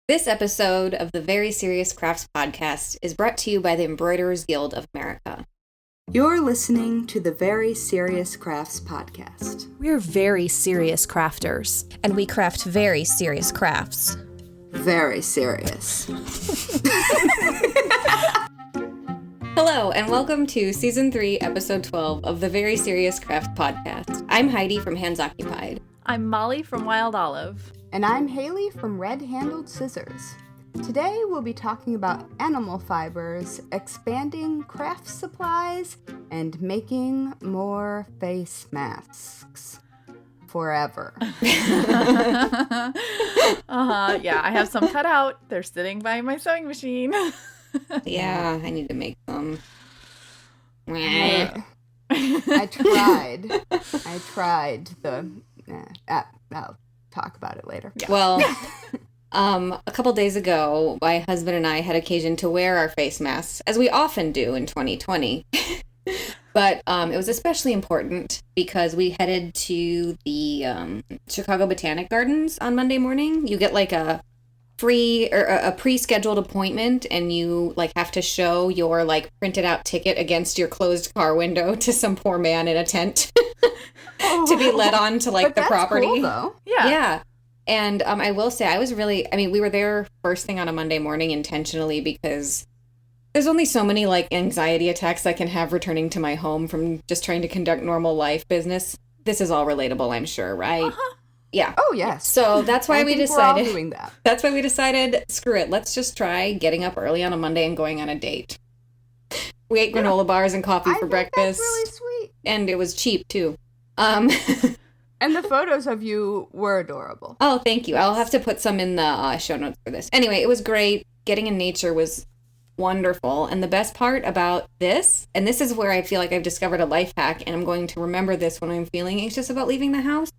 This episode of the Very Serious Crafts podcast is brought to you by the Embroiderers Guild of America. You're listening to the Very Serious Crafts podcast. We're very serious crafters. And we craft very serious crafts. Very serious. Hello, and welcome to Season 3, Episode 12 of the Very Serious Crafts podcast. I'm Heidi from Hands Occupied. I'm Mollie from Wild Olive. And I'm Haley from Red Handled Scissors. Today we'll be talking about animal fibers, expanding craft supplies, and making more face masks. Forever. Yeah, I have some cut out. They're sitting by my sewing machine. Yeah, I need to make some. I tried the... I'll talk about it later. Yeah. Well, a couple days ago, my husband and I had occasion to wear our face masks, as we often do in 2020. But it was especially important because we headed to the Chicago Botanic Gardens on Monday morning. You get like a free or a pre-scheduled appointment, and you like have to show your like printed out ticket against your closed car window to some poor man in a tent to be led on to like the property. Cool, though. Yeah. And I will say we were there first thing on a Monday morning intentionally because there's only so many like anxiety attacks I can have returning to my home from just trying to conduct normal life business. This is all relatable, I'm sure, right? Uh-huh. Yeah. Oh, yes. So that's why we decided. We're all doing that. That's why we decided, screw it. Let's just try getting up early on a Monday and going on a date. We ate granola bars and coffee for breakfast. That's really sweet. And it was cheap too. And the photos of you were adorable. Oh, thank you. I'll have to put some in the show notes for this. Anyway, it was great. Getting in nature was wonderful. And the best part about this, and this is where I feel like I've discovered a life hack, and I'm going to remember this when I'm feeling anxious about leaving the house.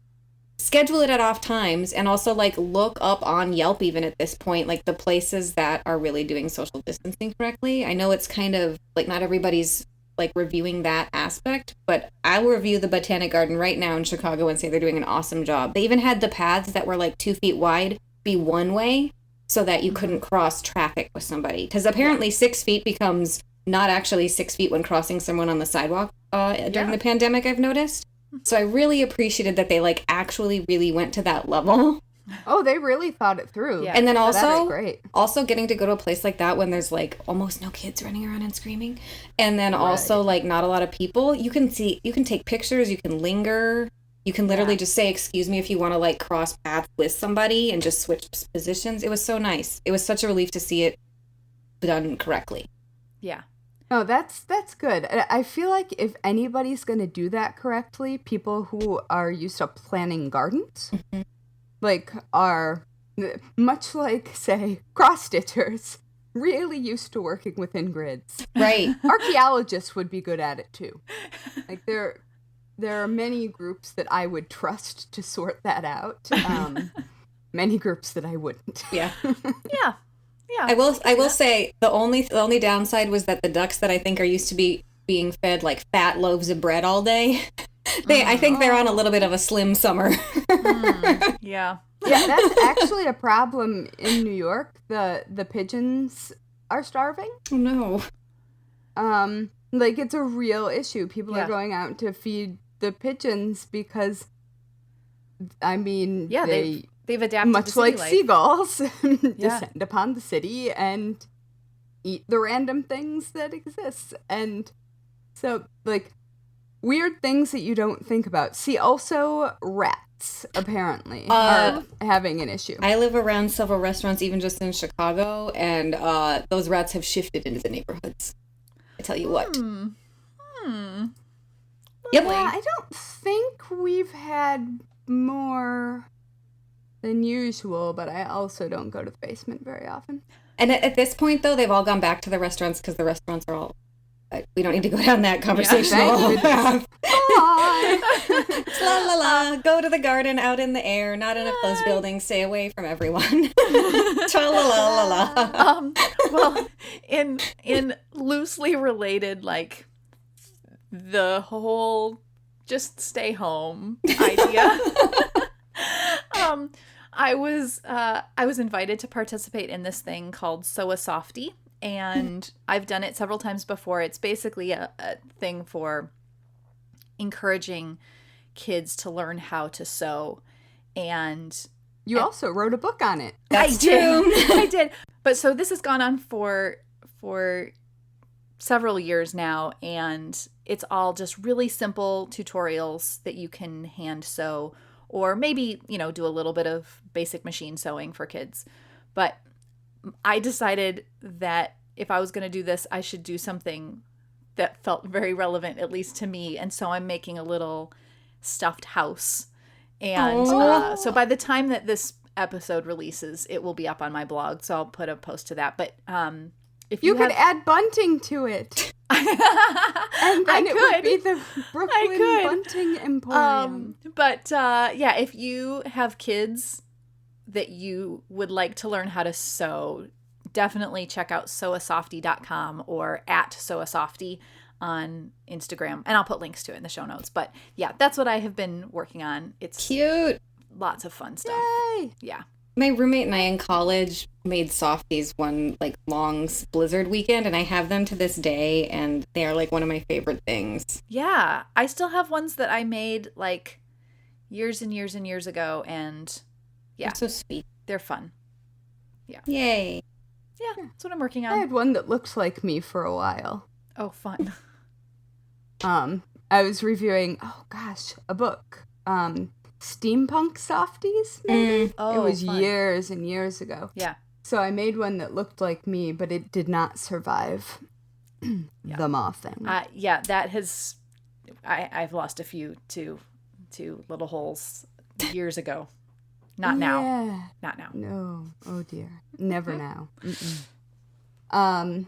Schedule it at off times, and also like look up on Yelp even at this point, like the places that are really doing social distancing correctly. I know it's kind of like not everybody's like reviewing that aspect, but I will review the Botanic Garden right now in Chicago and say they're doing an awesome job. They even had the paths that were like 2 feet wide be one way so that you couldn't cross traffic with somebody. Because apparently 6 feet becomes not actually 6 feet when crossing someone on the sidewalk during the pandemic, I've noticed. So I really appreciated that they like actually really went to that level. Oh, they really thought it through. Yeah. And then also, great. Also getting to go to a place like that when there's like almost no kids running around and screaming. And then also like not a lot of people. You can take pictures, you can linger. You can literally just say, excuse me, if you want to like cross paths with somebody and just switch positions. It was so nice. It was such a relief to see it done correctly. Yeah. Oh, that's good. I feel like if anybody's going to do that correctly, people who are used to planning gardens, like are much like, say, cross-stitchers, really used to working within grids. Right. Archaeologists would be good at it, too. Like, there are many groups that I would trust to sort that out. Many groups that I wouldn't. Yeah. Yeah. Yeah. I will say the only downside was that the ducks that I think are used to being fed like fat loaves of bread all day, I think they're on a little bit of a slim summer. Yeah. Yeah, that's actually a problem in New York. The pigeons are starving. Oh no. Like it's a real issue. People are going out to feed the pigeons because I mean They've adapted much to city like life. Seagulls, descend upon the city and eat the random things that exist. And so, like, weird things that you don't think about. See, also, rats, apparently, are having an issue. I live around several restaurants, even just in Chicago, and those rats have shifted into the neighborhoods. I tell you what. Yep. Yep. Yeah, I don't think we've had more than usual, but I also don't go to the basement very often. And at this point, though, they've all gone back to the restaurants because the restaurants are all... we don't need to go down that conversational path. La la la. Go to the garden, out in the air, not in a closed building. Stay away from everyone. Tra la la la la. Well, in loosely related, like the whole just stay home idea. I was invited to participate in this thing called Sew a Softie, and I've done it several times before. It's basically a thing for encouraging kids to learn how to sew. And You also wrote a book on it. That's I did. true. I did. But so this has gone on for several years now, and it's all just really simple tutorials that you can hand sew, or maybe, do a little bit of basic machine sewing for kids. But I decided that if I was going to do this, I should do something that felt very relevant, at least to me. And so I'm making a little stuffed house. And so by the time that this episode releases, it will be up on my blog. So I'll put a post to that. But if You could add bunting to it. And then it would be the Brooklyn Bunting Emporium. But yeah, if you have kids that you would like to learn how to sew, definitely check out sewasoftie.com or at sewasoftie on Instagram. And I'll put links to it in the show notes. But yeah, that's what I have been working on. It's Cute. lots of fun stuff. Yay! Yeah. My roommate and I in college made softies one long blizzard weekend, and I have them to this day, and they are one of my favorite things. Yeah. I still have ones that I made years and years and years ago, and yeah, They're so sweet. they're fun. Yay. Yeah, that's what I'm working I on. had one that looked like me for a while. Oh, fun. I was reviewing, a book. Steampunk softies, maybe? Oh, it was fun. years and years ago. Yeah. So I made one that looked like me, but it did not survive the mothing. Yeah, that has. I've lost a few to little holes years ago. Not now. Yeah. Not now. No. Oh dear. Never now. Mm-mm.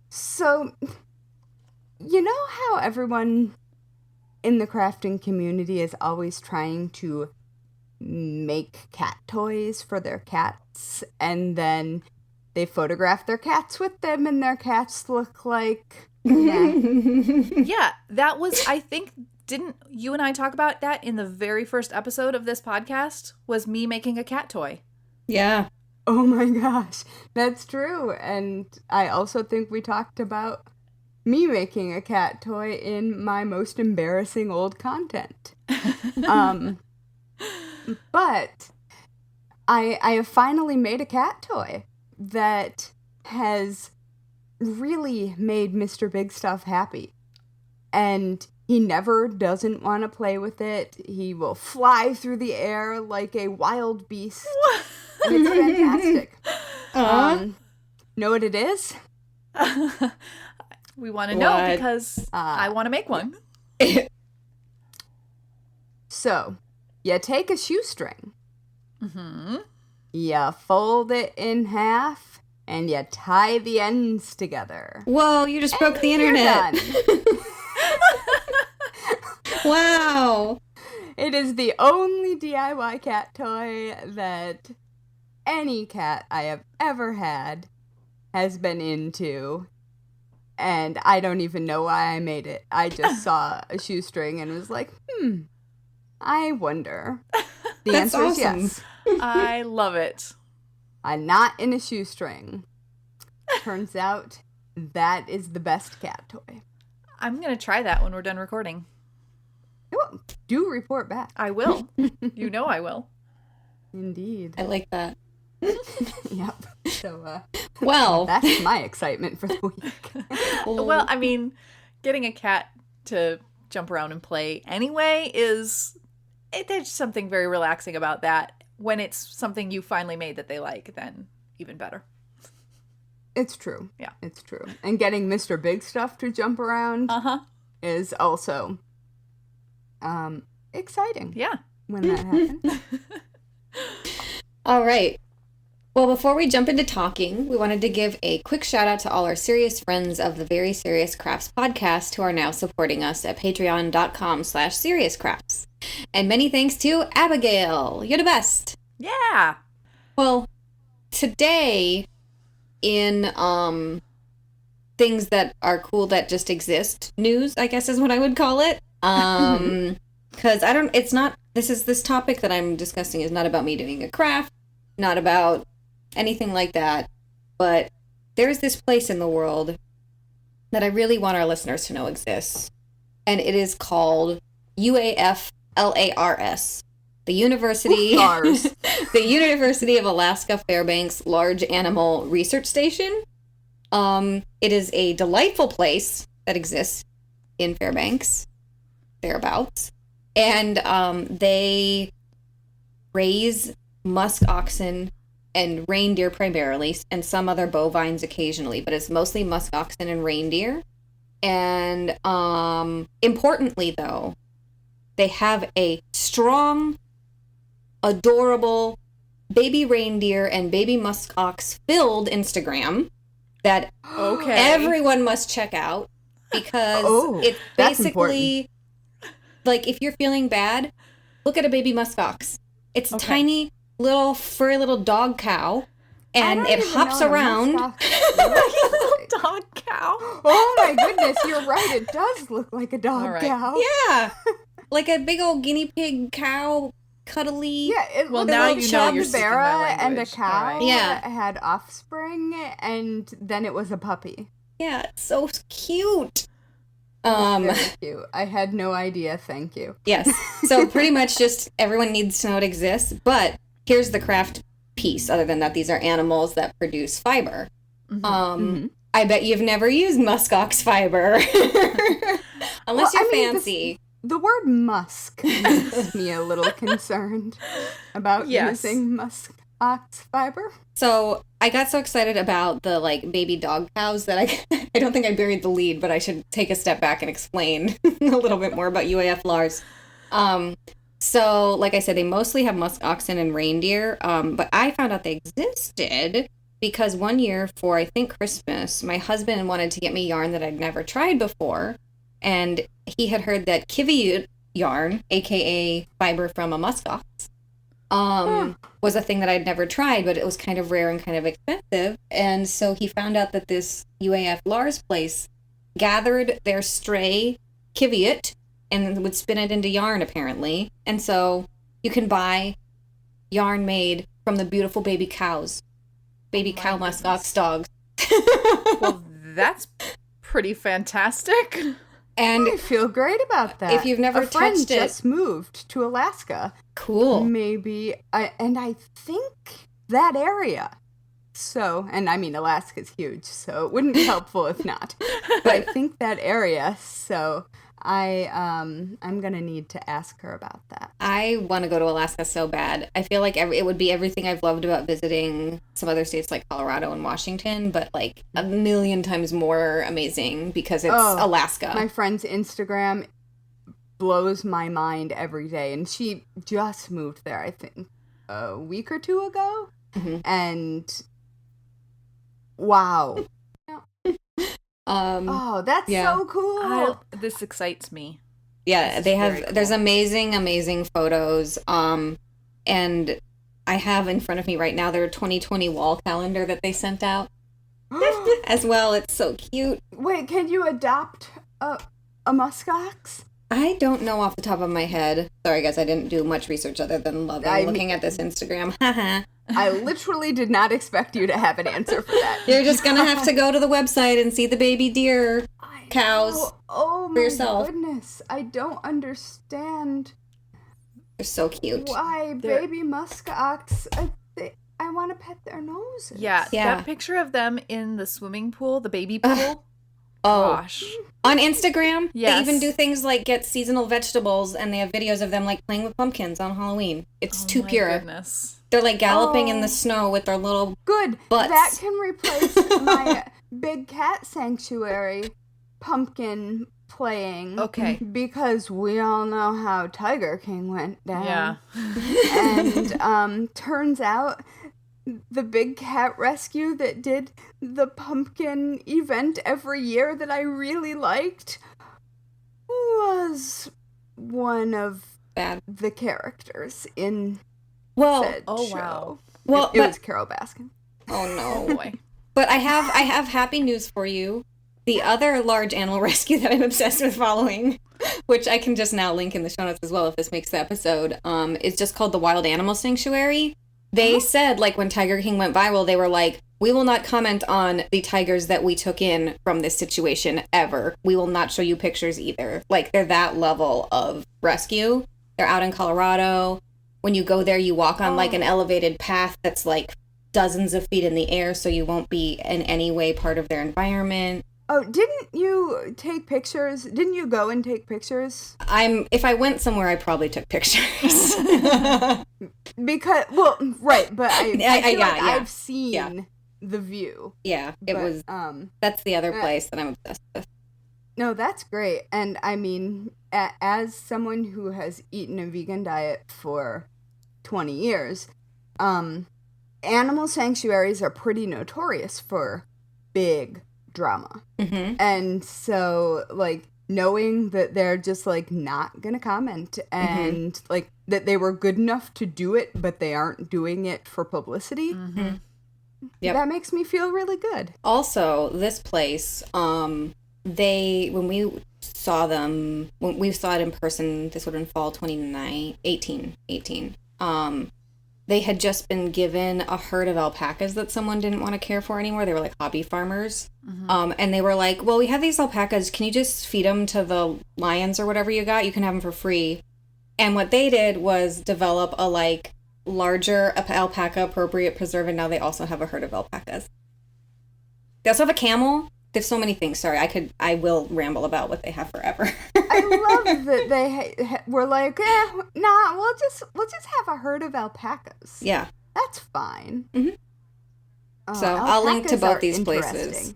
So, you know how everyone in the crafting community is always trying to make cat toys for their cats, and then they photograph their cats with them, and their cats look like... Yeah, that was, I think, didn't you and I talk about that in the very first episode of this podcast? Was me making a cat toy. Yeah. Oh my gosh, that's true. And I also think we talked about me making a cat toy in my most embarrassing old content. But I have finally made a cat toy that has really made Mr. Big Stuff happy. And he never doesn't want to play with it. He will fly through the air like a wild beast. And it's fantastic. Know what it is? We want to know What? because I want to make one. So, you take a shoestring, Mm-hmm. you fold it in half, and you tie the ends together. Whoa, you just broke the You're internet. done. Wow. It is the only DIY cat toy that any cat I have ever had has been into. And I don't even know why I made it. I just saw a shoestring and was like, I wonder. The That's answer is awesome. yes. I love it. I'm not in a shoestring. Turns out that is the best cat toy. I'm going to try that when we're done recording. Oh, do report back. I will. You know I will. Indeed. I like that. Yep. So, Well, that's my excitement for the week. Well, I mean, getting a cat to jump around and play anyway there's something very relaxing about that. When it's something you finally made that they like, then even better. It's true. Yeah. It's true. And getting Mr. Big Stuff to jump around is also exciting. Yeah. When that happens. all right. Well, before we jump into talking, we wanted to give a quick shout out to all our serious friends of the Very Serious Crafts podcast who are now supporting us at patreon.com/seriouscrafts. And many thanks to Abigail. You're the best. Yeah. Well, today in things that are cool that just exist news, I guess is what I would call it. because this topic that I'm discussing is not about me doing a craft, not about anything like that, but there's this place in the world that I really want our listeners to know exists, and it is called UAFLARS, the University the University of Alaska Fairbanks Large Animal Research Station. It is a delightful place that exists in Fairbanks, thereabouts, and they raise musk oxen and reindeer primarily, and some other bovines occasionally, but it's mostly musk oxen and reindeer. And importantly, though, they have a strong, adorable baby reindeer and baby musk ox filled Instagram that everyone must check out, because it's basically like, if you're feeling bad, look at a baby musk ox. It's a tiny little furry little dog cow, and it hops around. Little dog cow. Oh my goodness, you're right. It does look like a dog cow. Yeah, like a big old guinea pig cow, cuddly. Yeah, it well, looked now like you know you're speaking my and a language. cow Yeah. had offspring, and then it was a puppy. Yeah, it's so cute. Very cute. I had no idea. Thank you. Yes. So pretty much just everyone needs to know it exists. But here's the craft piece. Other than that, these are animals that produce fiber. I bet you've never used muskox fiber. Unless you're fancy. The word musk makes me a little concerned about using musk ox fiber. So I got so excited about the baby dog cows that I don't think I buried the lead, but I should take a step back and explain a little bit more about UAF Lars. So like I said, they mostly have musk oxen and reindeer, but I found out they existed because one year for, I think, Christmas, my husband wanted to get me yarn that I'd never tried before, and he had heard that kiwi yarn, aka fiber from a muskox, was a thing that I'd never tried, but it was kind of rare and kind of expensive. And so he found out that this UAF Lars place gathered their stray kiwiot and would spin it into yarn, apparently. And so you can buy yarn made from the beautiful baby cows. Baby cow muskox dogs. Well, that's pretty fantastic. And I feel great about that. If you've never a friend touched it, just moved to Alaska. Cool. Maybe, and I think that area. So, and I mean, Alaska's huge, so it wouldn't be helpful if not. But I think that area. So I'm gonna need to ask her about that. I want to go to Alaska so bad. I feel like it would be everything I've loved about visiting some other states like Colorado and Washington, but like a million times more amazing because it's Alaska. My friend's Instagram blows my mind every day, and she just moved there, I think, a week or two ago, and wow. That's so cool. This excites me. Yeah, they have, cool. There's amazing photos. And I have in front of me right now their 2020 wall calendar that they sent out as well. It's so cute. Wait, can you adopt a muskox? I don't know off the top of my head. Sorry, guys, I didn't do much research other than looking at this Instagram. I literally did not expect you to have an answer for that. You're just going to have to go to the website and see the baby deer cows for yourself. Oh, my goodness. I don't understand. They're so cute. Why baby muskox? I want to pet their noses. Yeah, that picture of them in the swimming pool, the baby pool. Gosh. On Instagram, yes. They even do things like get seasonal vegetables, and they have videos of them like playing with pumpkins on Halloween. It's too pure. Goodness. They're like galloping in the snow with their little Good. butts. That can replace my big cat sanctuary pumpkin playing. Okay. Because we all know how Tiger King went down. Yeah. And turns out the big cat rescue that did the pumpkin event every year that I really liked was one of the characters in said show. Wow. Well, it was Carol Baskin. Oh no. Boy. But I have happy news for you. The other large animal rescue that I'm obsessed with following, which I can just now link in the show notes as well if this makes the episode, is just called the Wild Animal Sanctuary. They said, like, when Tiger King went viral, they were like, we will not comment on the tigers that we took in from this situation ever. We will not show you pictures either. Like, they're that level of rescue. They're out in Colorado. When you go there, you walk on, like, an elevated path that's, like, dozens of feet in the air, so you won't be in any way part of their environment. Oh, didn't you take pictures? Didn't you go and take pictures? If I went somewhere, I probably took pictures. Because, well, right, but I feel like yeah. I've seen the view. Yeah, was, that's the other place that I'm obsessed with. No, that's great. And I mean, as someone who has eaten a vegan diet for 20 years, animal sanctuaries are pretty notorious for big drama. Mm-hmm. And so, like, knowing that they're just, like, not gonna comment and, like, that they were good enough to do it, but they aren't doing it for publicity, that makes me feel really good. Also, this place, when we saw them, when we saw it in person, this would have been fall 2018, they had just been given a herd of alpacas that someone didn't want to care for anymore. They were like hobby farmers. And they were like, well, we have these alpacas. Can you just feed them to the lions or whatever you got? You can have them for free. And what they did was develop a, like, larger alpaca appropriate preserve, and now they also have a herd of alpacas. They also have a camel. They have so many things. Sorry, I will ramble about what they have forever. I love that they were like, nah, we'll just have a herd of alpacas. Yeah, that's fine. So I'll link to both these places.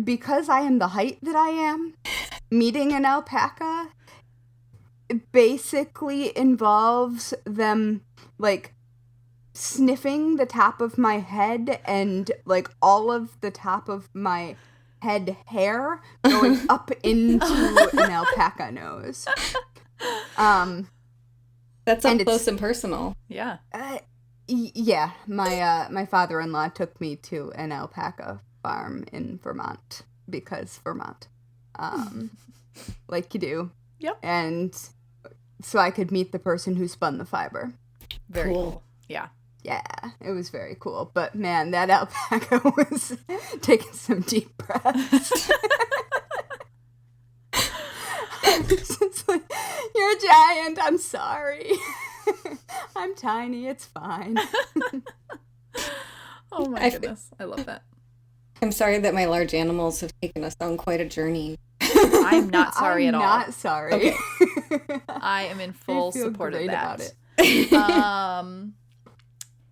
Because I am the height that I am, meeting an alpaca basically involves them, like, sniffing the top of my head and, like, all of the top of my head hair going up into an alpaca nose. That's up close and personal. Yeah. Yeah, my father-in-law took me to an alpaca farm in Vermont, because Vermont, like you do. Yep. And so I could meet the person who spun the fiber. Very cool. Yeah. Yeah, it was very cool. But man, that alpaca was taking some deep breaths. I was just like, you're a giant, I'm sorry. I'm tiny, it's fine. Oh my goodness, I love that. I'm sorry that my large animals have taken us on quite a journey. I'm not sorry at all. I'm not sorry. Okay. I am in full support of that. About it.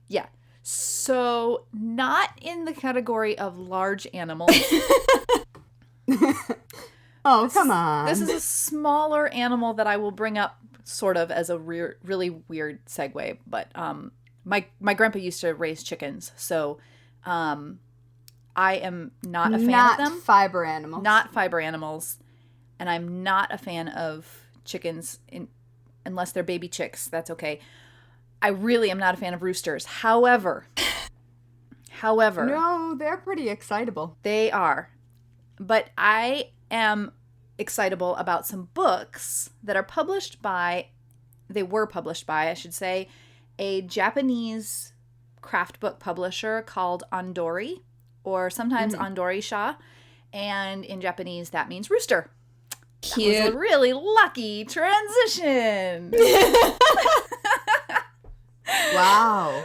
Yeah. So, not in the category of large animals. Oh, come on. This is a smaller animal that I will bring up sort of as a really weird segue. But my grandpa used to raise chickens. So I am not a fan of them. Not fiber animals. Not fiber animals. And I'm not a fan of chickens unless they're baby chicks. That's okay. I really am not a fan of roosters. However. No, they're pretty excitable. They are. But I am excitable about some books that are published by, I should say, a Japanese craft book publisher called Andori, or sometimes Andori-sha. And in Japanese, that means rooster. Cute. That was a really lucky transition. Wow.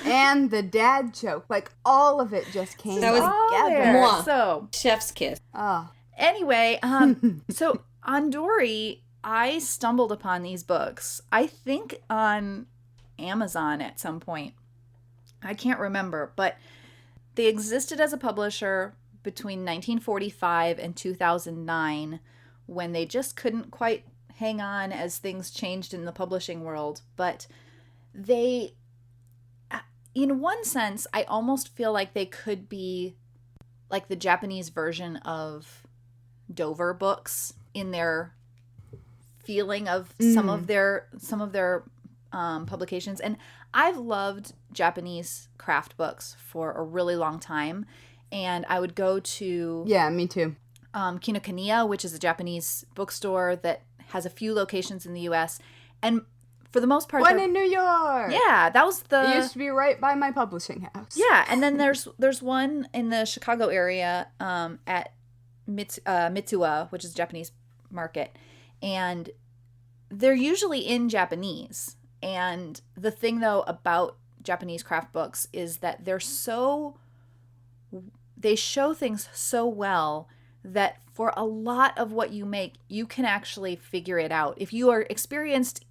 And the dad joke, like, all of it just came That was together. Mwah. So, Chef's kiss. Oh. anyway, so Andori, I stumbled upon these books, I think on Amazon at some point. I can't remember, but they existed as a publisher between 1945 and 2009, when they just couldn't quite hang on as things changed in the publishing world. But they, in one sense, I almost feel like they could be like the Japanese version of Dover books in their feeling of some of their publications. And I've loved Japanese craft books for a really long time. And I would go to... Yeah, me too. Kinokuniya, which is a Japanese bookstore that has a few locations in the U.S. And for the most part, One in New York. Yeah, that was It used to be right by my publishing house. Yeah, and then there's one in the Chicago area at Mitsuwa, which is a Japanese market, and they're usually in Japanese. And the thing though about Japanese craft books is that they show things so well that for a lot of what you make, you can actually figure it out. If you are experienced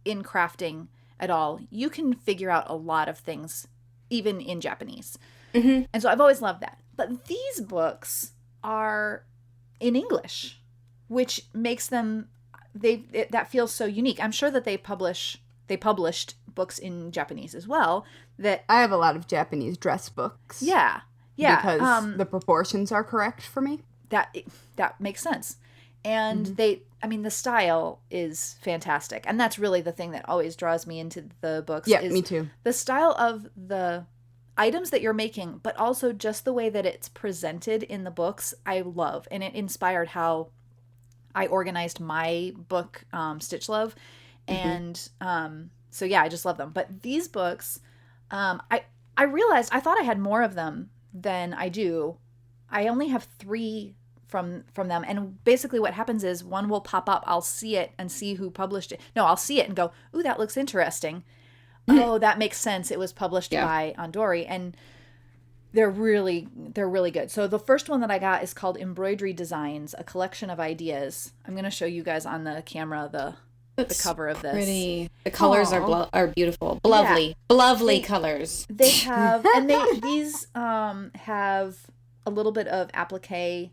in crafting at all, you can figure out a lot of things, even in Japanese. Mm-hmm. And so I've always loved that. But these books are in English, which makes them, that feels so unique. I'm sure that they published books in Japanese as well. That I have a lot of Japanese dress books. Yeah. Because the proportions are correct for me. That makes sense. And the style is fantastic. And that's really the thing that always draws me into the books. Yeah, is me too. The style of the items that you're making, but also just the way that it's presented in the books, I love. And it inspired how I organized my book, Stitch Love. And so, yeah, I just love them. But these books, I realized I thought I had more of them than I do. I only have 3 from them, and basically what happens is one will pop up, I'll see it and see who published it. No, I'll see it and go, ooh, that looks interesting. Oh, that makes sense. It was published by Andori, and they're really good. So the first one that I got is called Embroidery Designs, a collection of ideas. I'm going to show you guys on the camera the cover of this. Pretty. The colors are beautiful. Lovely colors. They have, and these have a little bit of applique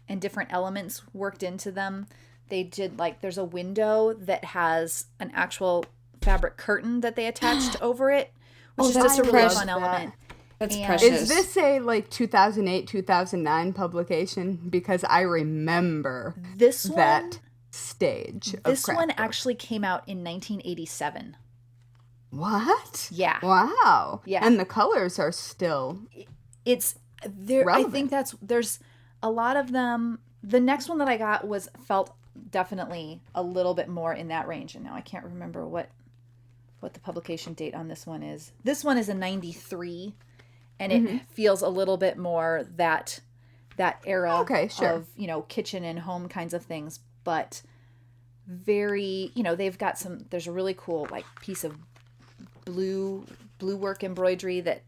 and different elements worked into them. They did, there's a window that has an actual fabric curtain that they attached over it, which is just a really fun element. That's precious. Is this a 2008-2009 publication? Because I remember that stage of This craft one books. actually came out in 1987. What? Yeah. Wow. Yeah. And the colors are still It's there. relevant. I think there's a lot of them. The next one that I got felt definitely a little bit more in that range. And now I can't remember what the publication date on this one is. This one is a 93, and it feels a little bit more that era of, kitchen and home kinds of things, but very, they've got there's a really cool piece of blue work embroidery that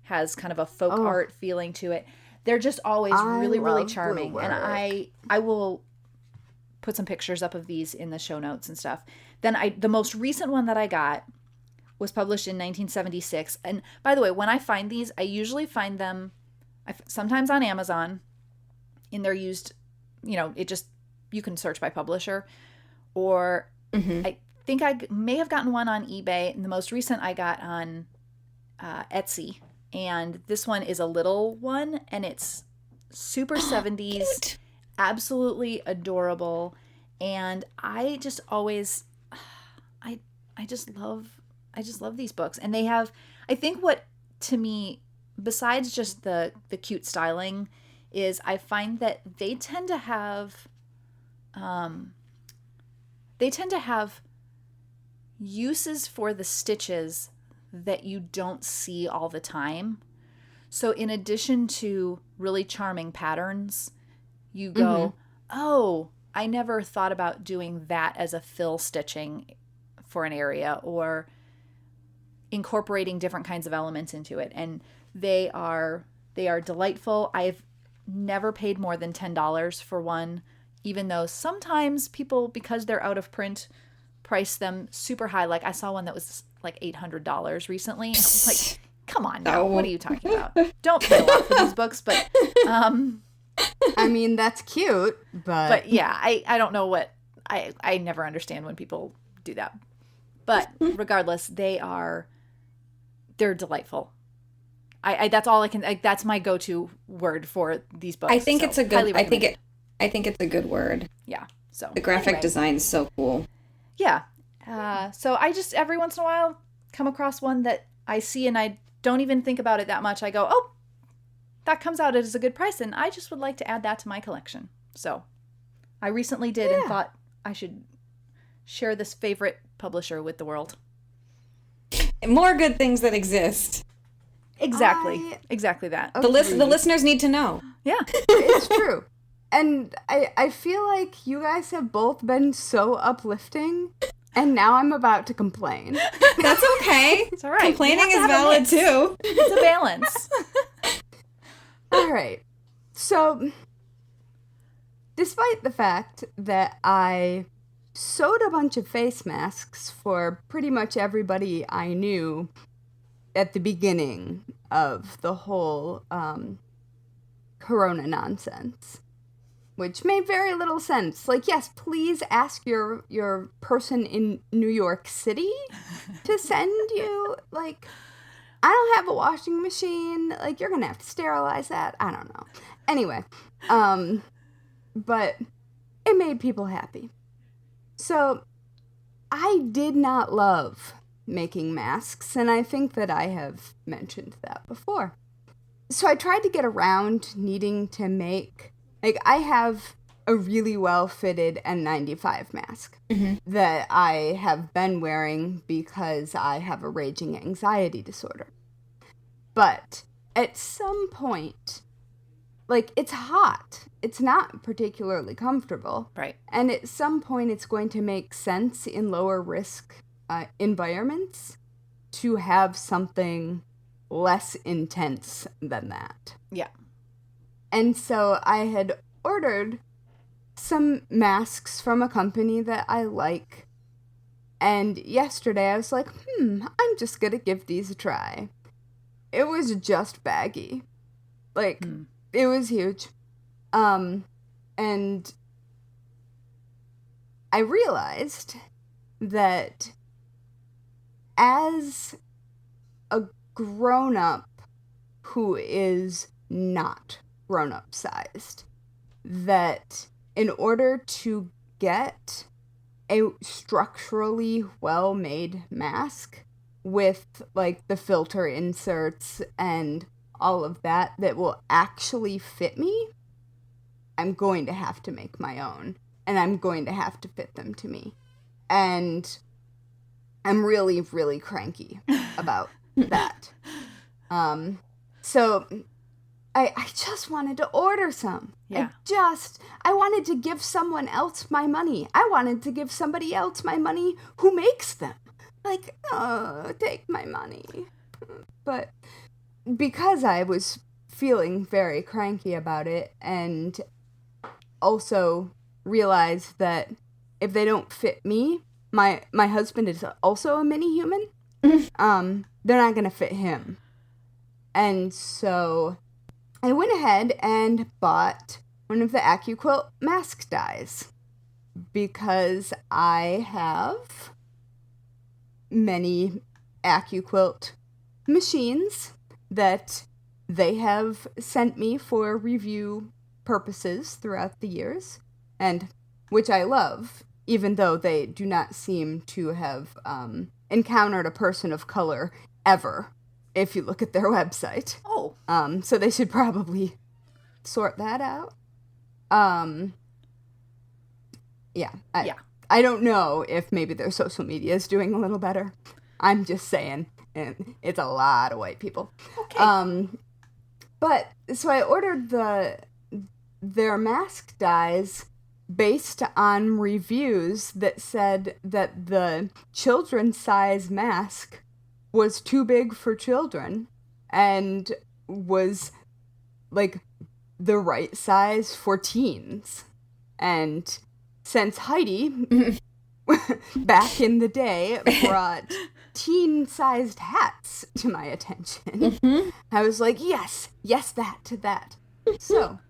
has kind of a folk art feeling to it. They're just always really charming. And I will put some pictures up of these in the show notes and stuff. Then the most recent one that I got was published in 1976. And by the way, when I find these, I usually find them sometimes on Amazon in their used, you can search by publisher, or I think I may have gotten one on eBay, and the most recent I got on Etsy. And this one is a little one, and it's super 70s, cute. Absolutely adorable. And I just always, I just love these books. And they have, I think what, to me, besides just the cute styling, is I find that they tend to have uses for the stitches that you don't see all the time. So in addition to really charming patterns, you go, oh, I never thought about doing that as a fill stitching for an area, or incorporating different kinds of elements into it. And they are delightful. I've never paid more than $10 for one, even though sometimes people, because they're out of print, price them super high. Like I saw one that was $800 recently. And I was like, come on now, what are you talking about? Don't pay a lot for these books, but I mean, that's cute, but yeah, I don't know what, I never understand when people do that. But regardless, they're delightful. That's all I can, that's my go-to word for these books. I think it's a good, I think it's a good word. Yeah. So the graphic design is so cool. Yeah. So I just every once in a while come across one that I see and I don't even think about it that much. I go, oh, that comes out as a good price, and I just would like to add that to my collection. So I recently did and thought I should share this favorite publisher with the world. More good things that exist. Exactly. Exactly that. The listeners need to know. Yeah. It's true. And I feel like you guys have both been so uplifting, and now I'm about to complain. That's okay. It's all right. Complaining is valid too. It's a balance. All right. So, despite the fact that I sewed a bunch of face masks for pretty much everybody I knew at the beginning of the whole corona nonsense, which made very little sense. Like, yes, please ask your person in New York City to send you, like, I don't have a washing machine. Like, you're going to have to sterilize that. I don't know. Anyway, but it made people happy. So I did not love making masks, and I think that I have mentioned that before. So I tried to get around needing to make, like, I have a really well-fitted N95 mask that I have been wearing because I have a raging anxiety disorder. But at some point, like, it's hot. It's not particularly comfortable. Right. And at some point, it's going to make sense in lower risk environments to have something less intense than that. Yeah. And so I had ordered some masks from a company that I like. And yesterday I was like, I'm just going to give these a try. It was just baggy. Like, it was huge. And I realized that as a grown-up who is not grown-up sized, that in order to get a structurally well-made mask with, like, the filter inserts and all of that will actually fit me, I'm going to have to make my own, and I'm going to have to fit them to me. And I'm really, really cranky about that. So I just wanted to order some. Yeah. I wanted to give someone else my money. I wanted to give somebody else my money who makes them. Like, oh, take my money. But because I was feeling very cranky about it, and also realized that if they don't fit me, my husband is also a mini human, they're not going to fit him. And so I went ahead and bought one of the AccuQuilt mask dyes because I have many AccuQuilt machines that they have sent me for review purposes throughout the years, and which I love, even though they do not seem to have encountered a person of color ever, if you look at their website. Oh. So they should probably sort that out. Yeah. I don't know if maybe their social media is doing a little better. I'm just saying, it's a lot of white people. Okay. But so I ordered their mask dyes based on reviews that said that the children's size mask was too big for children and was, like, the right size for teens. And since Heidi, back in the day, brought teen-sized hats to my attention, I was like, yes, that. So,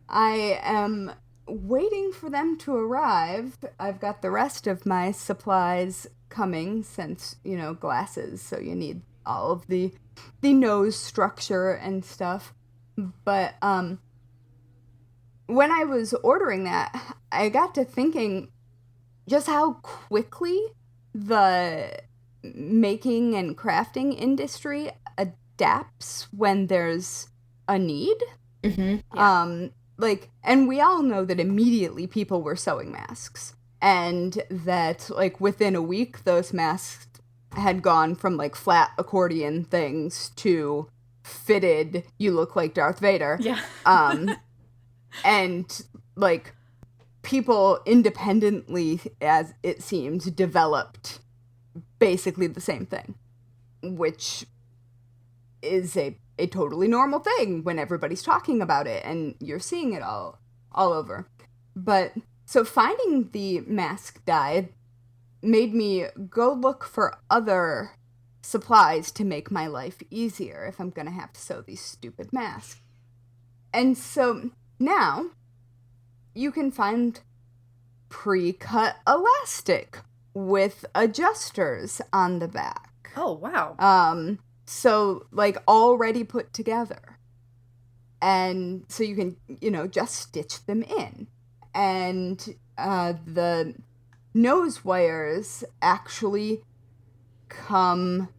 I am waiting for them to arrive. I've got the rest of my supplies coming since, glasses, so you need all of the nose structure and stuff. But when I was ordering that, I got to thinking just how quickly the making and crafting industry adapts when there's a need. Yeah. like, and we all know that immediately people were sewing masks, and that, like, within a week, those masks had gone from, like, flat accordion things to fitted, you look like Darth Vader. Yeah. And, like, people independently, as it seems, developed basically the same thing, which is a totally normal thing when everybody's talking about it and you're seeing it all over. But so finding the mask dye made me go look for other supplies to make my life easier if I'm gonna have to sew these stupid masks. And so now you can find pre-cut elastic with adjusters on the back. Oh, wow. So, like, already put together. And so you can, just stitch them in. And the nose wires actually come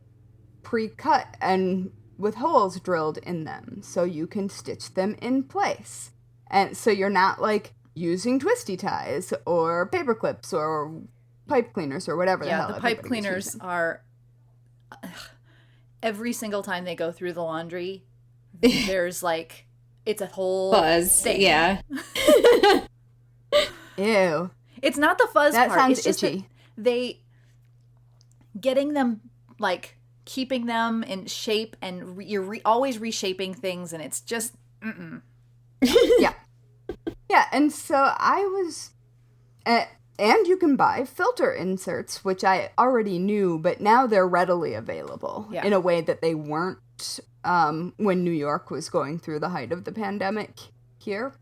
pre-cut and with holes drilled in them. So you can stitch them in place. And so you're not, like, using twisty ties or paper clips or pipe cleaners or whatever the hell. Yeah, the pipe cleaners are... Every single time they go through the laundry, there's like, it's a whole fuzz thing. Yeah. Ew. It's not the fuzz that part. Sounds it's just itchy. Getting them, like, keeping them in shape, and you're always reshaping things, and it's just, Yeah. Yeah, and so I was... and you can buy filter inserts, which I already knew, but now they're readily available in a way that they weren't when New York was going through the height of the pandemic here.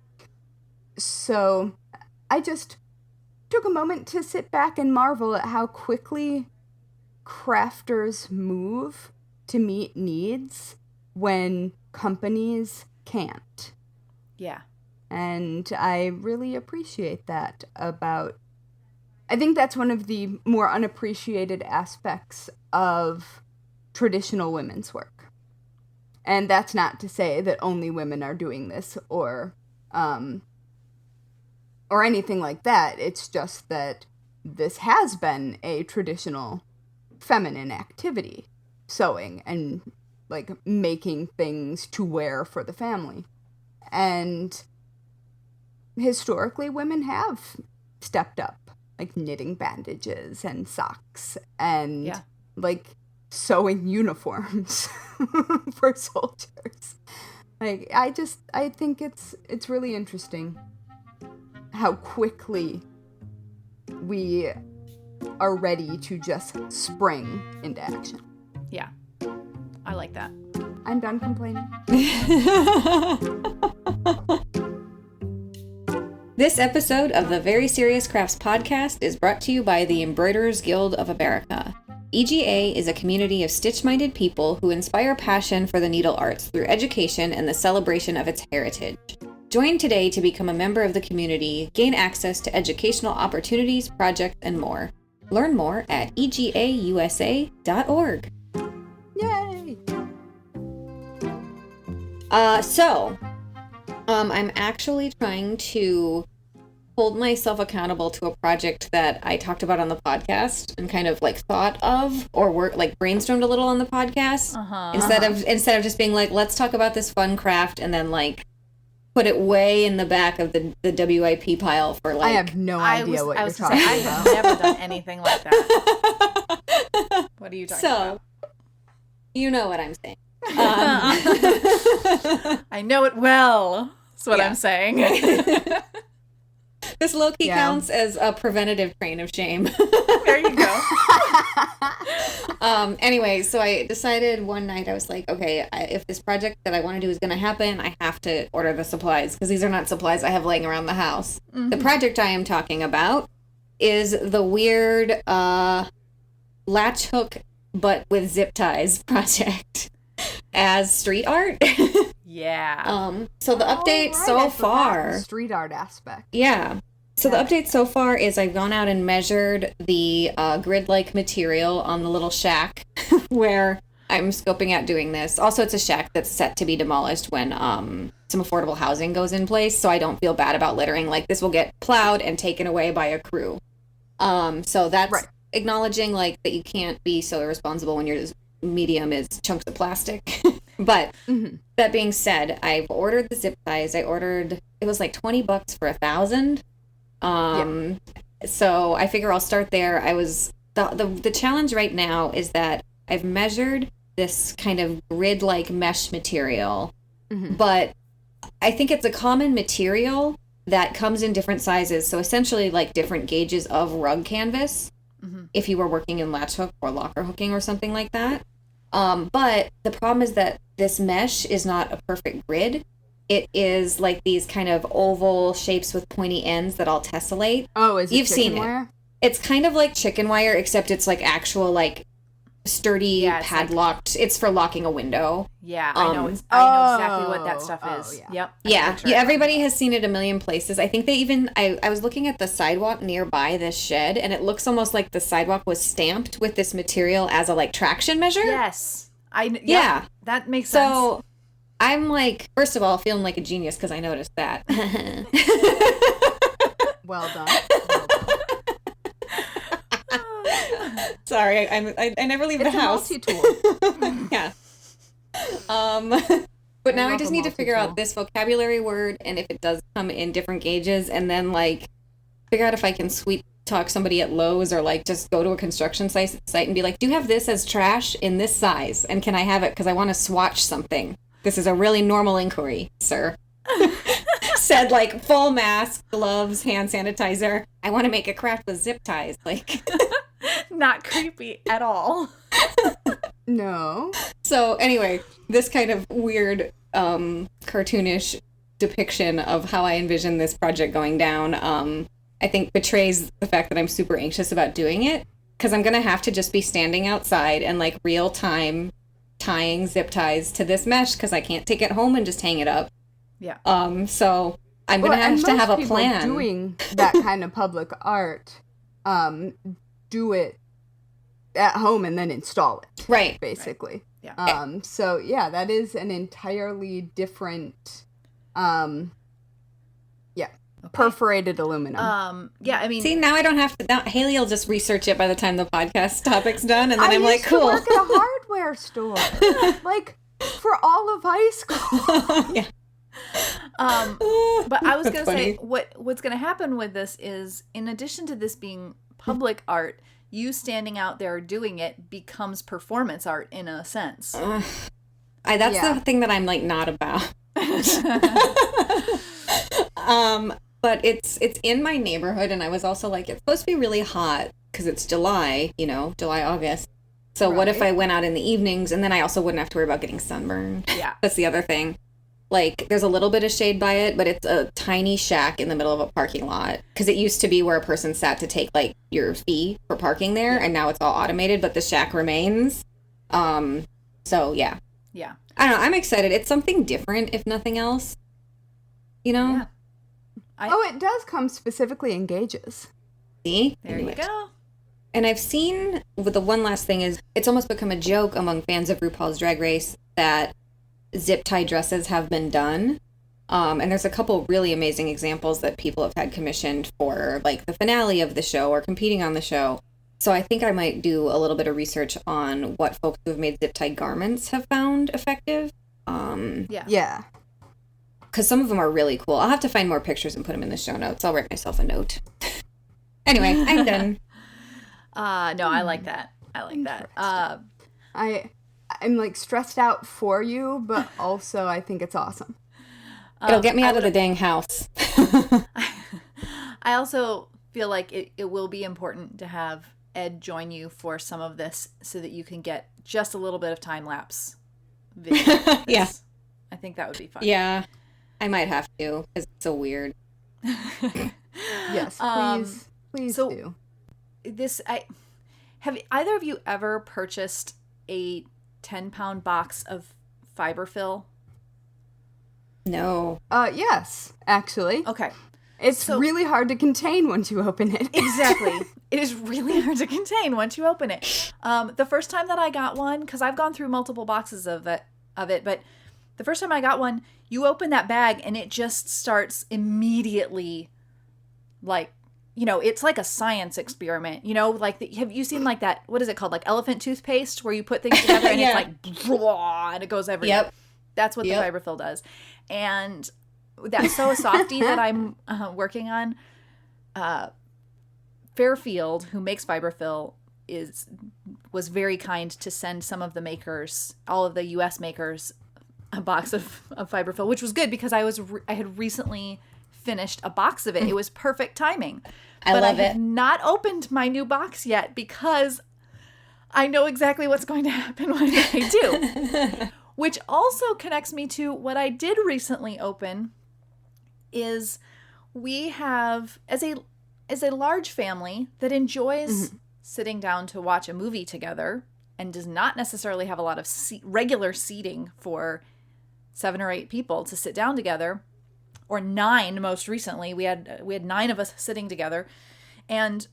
So I just took a moment to sit back and marvel at how quickly crafters move to meet needs when companies can't. Yeah. And I really appreciate that about... I think that's one of the more unappreciated aspects of traditional women's work. And that's not to say that only women are doing this or anything like that. It's just that this has been a traditional feminine activity, sewing and, like, making things to wear for the family. And historically, women have stepped up. Like knitting bandages and socks and like sewing uniforms for soldiers. Like I think it's really interesting how quickly we are ready to just spring into action. Yeah. I like that. I'm done complaining. This episode of the Very Serious Crafts podcast is brought to you by the Embroiderers Guild of America. EGA is a community of stitch-minded people who inspire passion for the needle arts through education and the celebration of its heritage. Join today to become a member of the community, gain access to educational opportunities, projects, and more. Learn more at egausa.org. Yay! I'm actually trying to hold myself accountable to a project that I talked about on the podcast and kind of like thought of or brainstormed a little on the podcast instead of just being like, let's talk about this fun craft and then like put it way in the back of the WIP pile for like... I have no idea what you're talking about. I've never done anything like that. What are you talking about? You know what I'm saying. I know it well. That's what I'm saying. This low-key counts as a preventative train of shame. There you go. Anyway, so I decided one night, I was like, okay, if this project that I want to do is going to happen, I have to order the supplies, because these are not supplies I have laying around the house. Mm-hmm. The project I am talking about is the weird latch hook, but with zip ties project as street art. Yeah. So the update so far... The street art aspect. Yeah. So the update so far is I've gone out and measured the grid-like material on the little shack where I'm scoping out doing this. Also, it's a shack that's set to be demolished when some affordable housing goes in place, so I don't feel bad about littering. Like, this will get plowed and taken away by a crew. So that's acknowledging, like, that you can't be so irresponsible when your medium is chunks of plastic. But that being said, I've ordered the zip ties. It was like $20 for 1,000. So I figure I'll start there. The challenge right now is that I've measured this kind of grid-like mesh material, but I think it's a common material that comes in different sizes. So essentially like different gauges of rug canvas if you were working in latch hook or locker hooking or something like that. But the problem is that this mesh is not a perfect grid. It is like these kind of oval shapes with pointy ends that all tessellate. Oh, is it You've seen wire? It's kind of like chicken wire, except it's like actual like sturdy padlocked. It's for locking a window. Yeah, I know. I know exactly what that stuff is. Yeah. Yep. Yeah. Everybody has seen it a million places. I think they even. I was looking at the sidewalk nearby this shed, and it looks almost like the sidewalk was stamped with this material as a like traction measure. Yes. Yeah. That makes sense. So I'm like, first of all, feeling like a genius because I noticed that. Well done. Sorry, I never leave the house. It's a multi-tool. Yeah. But now I just need to figure out this vocabulary word and if it does come in different gauges, and then like figure out if I can sweet talk somebody at Lowe's or like just go to a construction site and be like, do you have this as trash in this size? And can I have it because I want to swatch something? This is a really normal inquiry, sir. Said like full mask, gloves, hand sanitizer. I want to make a craft with zip ties. Like, not creepy at all. No. So anyway, this kind of weird, cartoonish depiction of how I envision this project going down, I think betrays the fact that I'm super anxious about doing it, because I'm going to have to just be standing outside and like real time tying zip ties to this mesh because I can't take it home and just hang it up. Yeah. So I'm going to have a plan. Doing that kind of public art, do it at home and then install it. Right. Basically. Right. Yeah. So yeah, that is an entirely different, perforated aluminum. Yeah, I mean, see, now I don't have to. Now Haley will just research it by the time the podcast topic's done, and then I'm like, cool. I cool. used to work at a hardware store, like for all of high school. Yeah. But I was That's gonna say funny. what's gonna happen with this is, in addition to this being public art, you standing out there doing it becomes performance art in a sense. That's the thing that I'm like not about. But it's in my neighborhood, and I was also like, it's supposed to be really hot because it's July, July, August. So what if I went out in the evenings, and then I also wouldn't have to worry about getting sunburned? Yeah. That's the other thing. Like, there's a little bit of shade by it, but it's a tiny shack in the middle of a parking lot. Because it used to be where a person sat to take, like, your fee for parking there, and now it's all automated, but the shack remains. So, yeah. Yeah. I don't know. I'm excited. It's something different, if nothing else. Yeah. It does come specifically in gauges. See? There you go. And I've seen, the one last thing is, it's almost become a joke among fans of RuPaul's Drag Race that zip tie dresses have been done. And there's a couple really amazing examples that people have had commissioned for, like, the finale of the show or competing on the show. So I think I might do a little bit of research on what folks who have made zip tie garments have found effective. Yeah. Because some of them are really cool. I'll have to find more pictures and put them in the show notes. I'll write myself a note. Anyway, I'm done. No, I like that. I'm like stressed out for you, but also I think it's awesome. It'll get me out of the dang house. I also feel like it will be important to have Ed join you for some of this so that you can get just a little bit of time lapse video. Yeah. I think that would be fun. Yeah, I might have to because it's so weird. Yes, please so do. Have either of you ever purchased a 10-pound box of fiberfill? No. Yes, actually. Okay. It's really hard to contain once you open it. Exactly. It is really hard to contain once you open it. The first time that I got one, because I've gone through multiple boxes of it, but the first time I got one, you open that bag and it just starts immediately, like, you know, it's like a science experiment. You know, like, have you seen like that, what is it called? Like elephant toothpaste, where you put things together and it's like, blah, and it goes everywhere. Yep. That's what the fiberfill does. And that's so a softie that I'm working on. Fairfield, who makes fiberfill, was very kind to send some of the makers, all of the U.S. makers, a box of fiberfill, which was good because I had recently finished a box of it. It was perfect timing. I love have not opened my new box yet because I know exactly what's going to happen when I do. Which also connects me to what I did recently open. Is we have, as a large family that enjoys sitting down to watch a movie together and does not necessarily have a lot of regular seating for 7 or 8 people to sit down together, or 9 most recently. We had 9 of us sitting together, and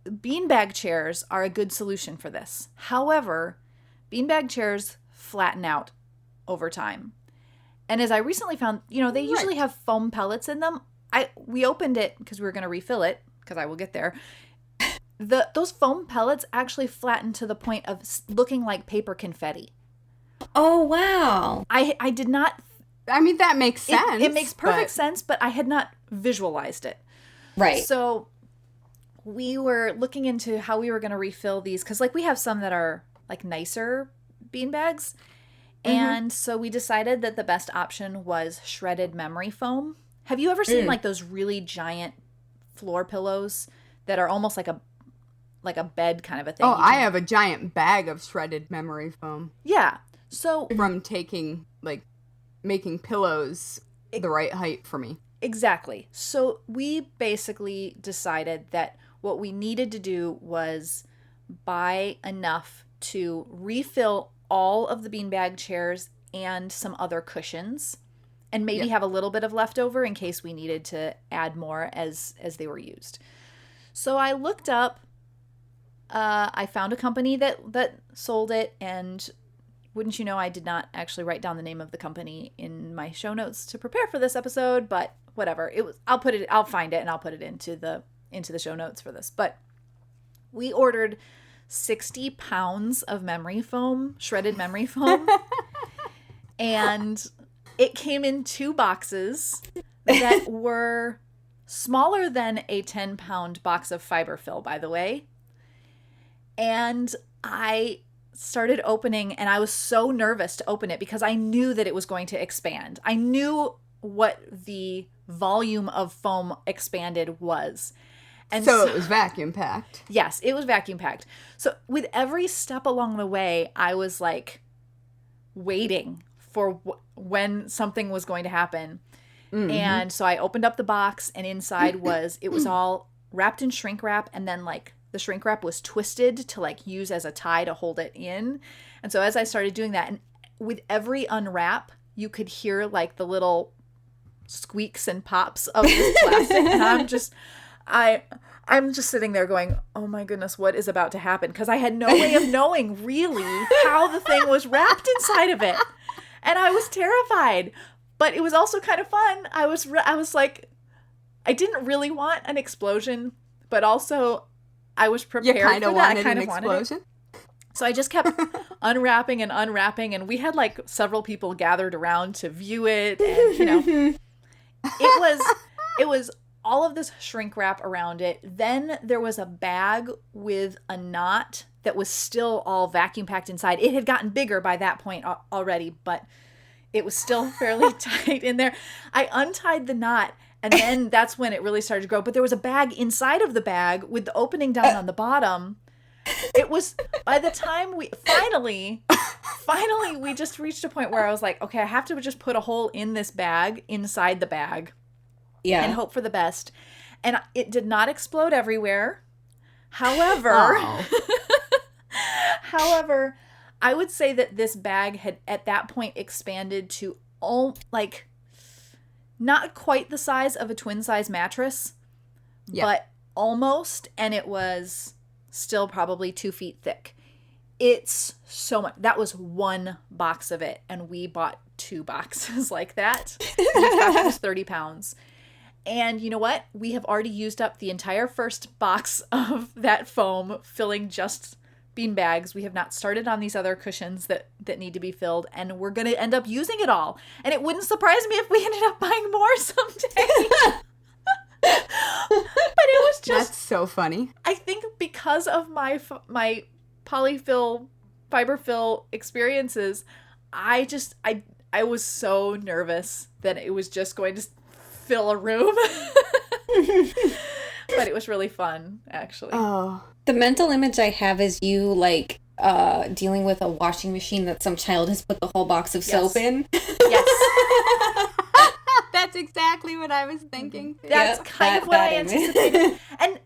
beanbag chairs are a good solution for this. However, beanbag chairs flatten out over time. And as I recently found, you know, they usually have foam pellets in them. We opened it because we were going to refill it, because I will get there. Those foam pellets actually flattened to the point of looking like paper confetti. Oh, wow. I did not... I mean, that makes sense. It makes perfect sense, but I had not visualized it. Right. So we were looking into how we were going to refill these, because like we have some that are like nicer beanbags. And so we decided that the best option was shredded memory foam. Have you ever seen like those really giant floor pillows that are almost like a bed kind of a thing? Oh, I have a giant bag of shredded memory foam. Yeah. So from making pillows the right height for me. Exactly. So we basically decided that what we needed to do was buy enough to refill all of the beanbag chairs and some other cushions, and maybe have a little bit of leftover in case we needed to add more as they were used. So I looked up, I found a company that sold it, and wouldn't you know, I did not actually write down the name of the company in my show notes to prepare for this episode, but whatever. I'll find it and I'll put it into the show notes for this. But we ordered 60 pounds of memory foam, shredded memory foam. And it came in 2 boxes that were smaller than a 10-pound box of fiberfill, by the way. And I started opening, and I was so nervous to open it because I knew that it was going to expand. I knew what the volume of foam expanded was. And so it was vacuum packed. Yes, it was vacuum packed. So with every step along the way, I was like waiting for when something was going to happen. And so I opened up the box, and inside it was all wrapped in shrink wrap, and then like the shrink wrap was twisted to like use as a tie to hold it in. And so as I started doing that, and with every unwrap, you could hear like the little squeaks and pops of this plastic. And I'm just sitting there going, oh my goodness, what is about to happen? Because I had no way of knowing really how the thing was wrapped inside of it. And I was terrified, but it was also kind of fun. I was like, I didn't really want an explosion, but also I was prepared for that. I kind of wanted it. So I just kept unwrapping, and we had like several people gathered around to view it, and you know, it was all of this shrink wrap around it. Then there was a bag with a knot that was still all vacuum packed inside. It had gotten bigger by that point already, but it was still fairly tight in there. I untied the knot, and then that's when it really started to grow. But there was a bag inside of the bag with the opening down on the bottom. It was, by the time we finally we just reached a point where I was like, okay, I have to just put a hole in this bag, inside the bag. Yeah. And hope for the best. And it did not explode everywhere. However, I would say that this bag had at that point expanded to not quite the size of a twin size mattress, but almost, and it was still probably 2 feet thick. It's so much. That was one box of it, and we bought 2 boxes like that. Each box was 30 pounds. And you know what? We have already used up the entire first box of that foam, filling just bean bags. We have not started on these other cushions that need to be filled, and we're going to end up using it all. And it wouldn't surprise me if we ended up buying more someday. But it was just... That's so funny. I think because of my polyfill, fiberfill experiences, I was so nervous that it was just going to fill a room. But it was really fun, actually. Oh. The mental image I have is you, like, dealing with a washing machine that some child has put the whole box of soap in. Yes. That's exactly what I was thinking. That's kind of what I anticipated. And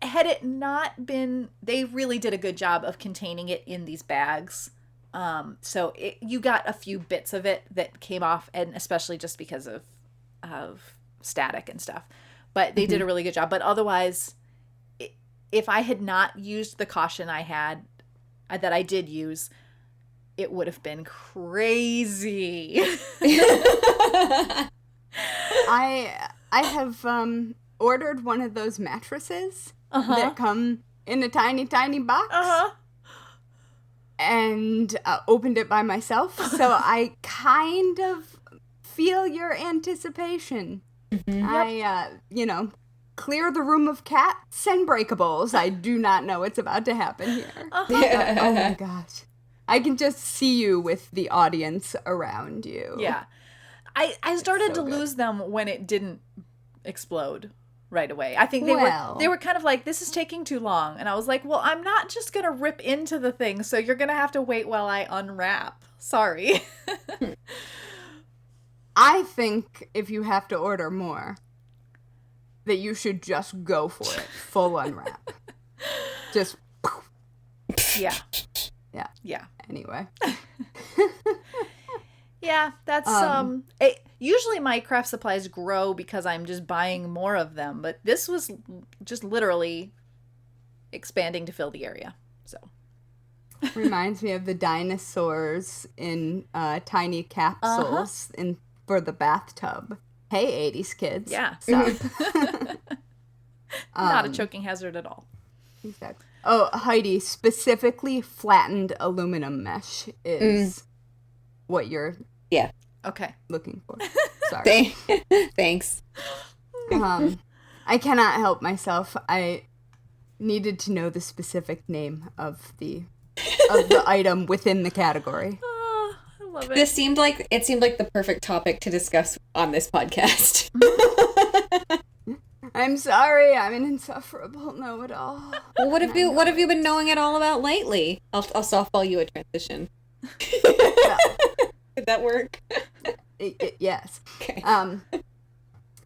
had it not been, they really did a good job of containing it in these bags. So you got a few bits of it that came off, and especially just because of static and stuff. But they did a really good job. But otherwise, if I had not used the caution I had, that I did use, it would have been crazy. I have ordered one of those mattresses that come in a tiny, tiny box. And opened it by myself. So I kind of feel your anticipation. I, clear the room of cats and breakables. I do not know what's about to happen here. Oh my gosh. I can just see you with the audience around you. Yeah. I started to so good. lose them when it didn't explode right away. I think they were kind of like, this is taking too long. And I was like, well, I'm not just going to rip into the thing, so you're going to have to wait while I unwrap. Sorry. I think if you have to order more, that you should just go for it. Full unwrap. Just. Yeah. Yeah. Yeah. Anyway. Yeah, that's usually my craft supplies grow because I'm just buying more of them, but this was just literally expanding to fill the area. So reminds me of the dinosaurs in tiny capsules for the bathtub. Hey, 80s kids. Yeah. Stop. Not a choking hazard at all. Exactly. Oh, Heidi, specifically flattened aluminum mesh is what you're okay looking for. Sorry. Thanks. I cannot help myself. I needed to know the specific name of the item within the category. Oh, I love it. It seemed like the perfect topic to discuss on this podcast. I'm sorry, I'm an insufferable know-it-all. Well, what have you been knowing it all about lately? I'll softball you a transition. Did that work? Yes. Okay.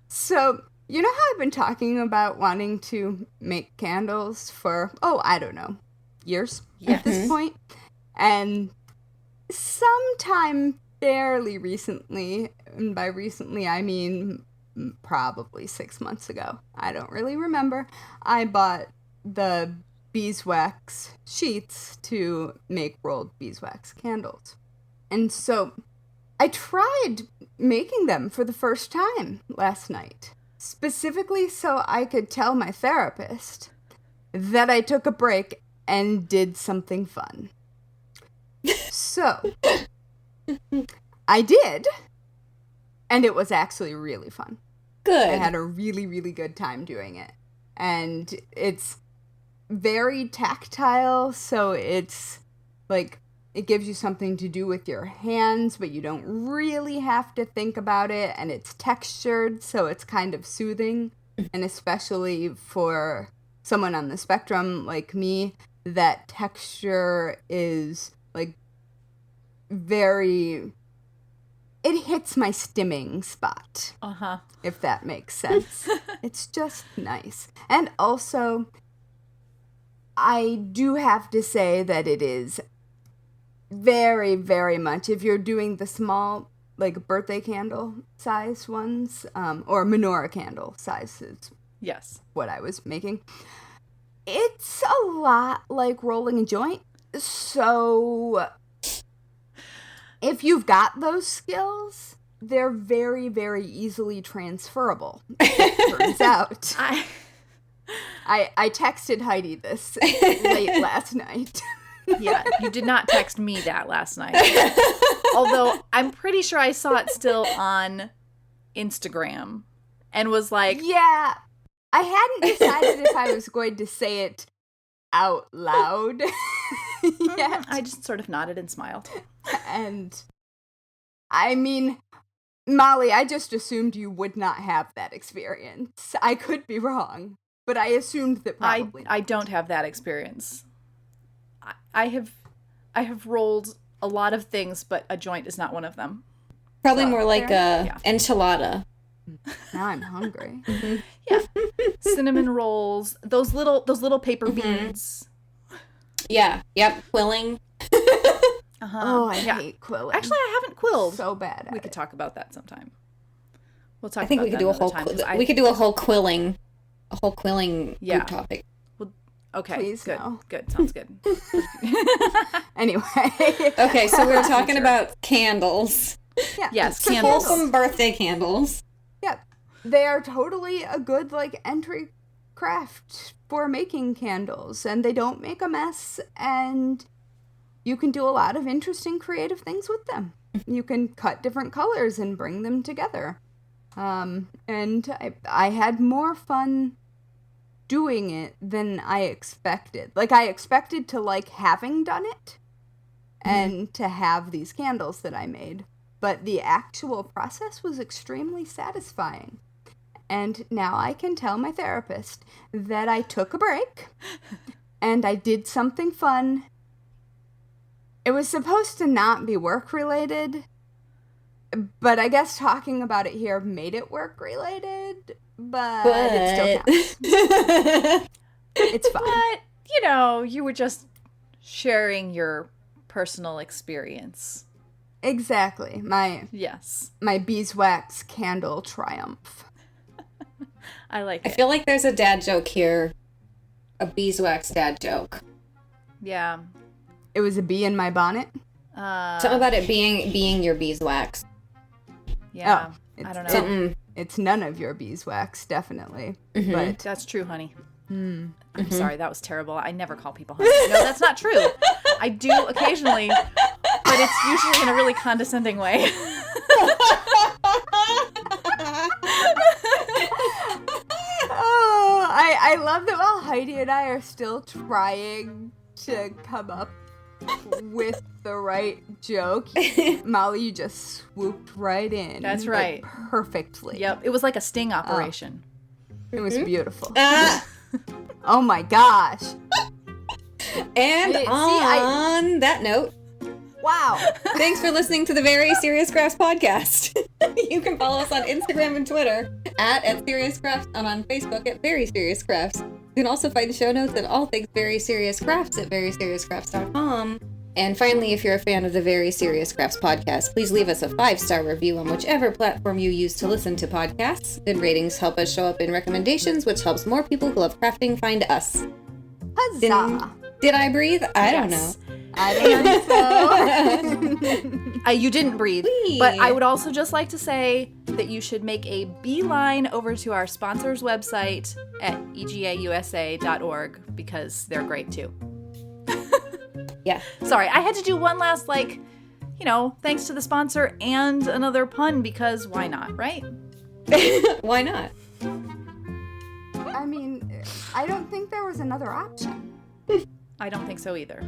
So, you know how I've been talking about wanting to make candles for, I don't know, years at this point? And sometime fairly recently, and by recently I mean probably 6 months ago, I don't really remember, I bought the beeswax sheets to make rolled beeswax candles. And so I tried making them for the first time last night, specifically so I could tell my therapist that I took a break and did something fun. So I did, and it was actually really fun. Good. I had a really, really good time doing it. And it's very tactile, so it's like it gives you something to do with your hands, but you don't really have to think about it, and it's textured, so it's kind of soothing. And especially for someone on the spectrum like me, that texture is like very, it hits my stimming spot. If that makes sense. It's just nice. And also, I do have to say that it is very, very much, if you're doing the small, like birthday candle size ones, or menorah candle sizes, Yes. what I was making. It's a lot like rolling a joint. So if you've got those skills, they're very, very easily transferable. It turns out. I texted Heidi this late last night. Yeah, you did not text me that last night. Although I'm pretty sure I saw it still on Instagram and was like, Yeah, I hadn't decided if I was going to say it out loud yet. I just sort of nodded and smiled. And I mean, Molly, I just assumed you would not have that experience. I could be wrong, but I assumed that probably I don't have that experience. I have rolled a lot of things, but a joint is not one of them. Probably more like Yeah. enchilada. Now I'm hungry. Yeah. Cinnamon rolls, those little paper beads. Yeah. Yep. Quilling. Uh-huh. Oh, I Yeah. hate quilling. Actually, I haven't quilled. So bad at We could it. talk about that sometime. We'll talk I think about we could that do a another whole time, 'cause we could do a whole quilling Yeah. group topic. Okay. Please, good. no. Good. Sounds good. Anyway. Okay, so we were talking about candles. Yeah. Yes, So candles. Wholesome birthday candles. Yeah. They are totally a good, like, entry craft for making candles. And they don't make a mess. And you can do a lot of interesting creative things with them. You can cut different colors and bring them together. And I had more fun doing it than I expected. Like, I expected to like having done it and to have these candles that I made. But the actual process was extremely satisfying. And now I can tell my therapist that I took a break and I did something fun. It was supposed to not be work-related, but I guess talking about it here made it work-related, but it still counts. It's fine. But, you were just sharing your personal experience. Exactly. Yes. My beeswax candle triumph. I like I it. feel like there's a dad joke here. A beeswax dad joke. Yeah. It was a bee in my bonnet. Something about it being your beeswax. Yeah. Oh, it's, I don't know. Something. It's none of your beeswax, definitely. Mm-hmm. But That's true, honey. I'm sorry, that was terrible. I never call people honey. No, that's not true. I do occasionally, but it's usually in a really condescending way. oh, I love that while Heidi and I are still trying to come up with the right joke, Molly, you just swooped right in. That's like, right. perfectly. Yep, it was like a sting operation. It was beautiful. Ah, Oh my gosh. and See, on that note, Wow. thanks for listening to the Very Serious Crafts podcast. You can follow us on Instagram and Twitter at Serious Crafts and on Facebook at Very Serious Crafts. You can also find show notes and all things Very Serious Crafts at veryseriouscrafts.com. And finally, if you're a fan of the Very Serious Crafts podcast, please leave us a 5-star review on whichever platform you use to listen to podcasts. Good ratings help us show up in recommendations, which helps more people who love crafting find us. Huzzah. Did I breathe? I don't know. Yes. I don't think so. You didn't breathe. Whee! But I would also just like to say that you should make a beeline over to our sponsor's website at egausa.org because they're great too. Yeah. Sorry, I had to do one last, thanks to the sponsor and another pun because why not, right? Why not? I mean, I don't think there was another option. I don't think so either.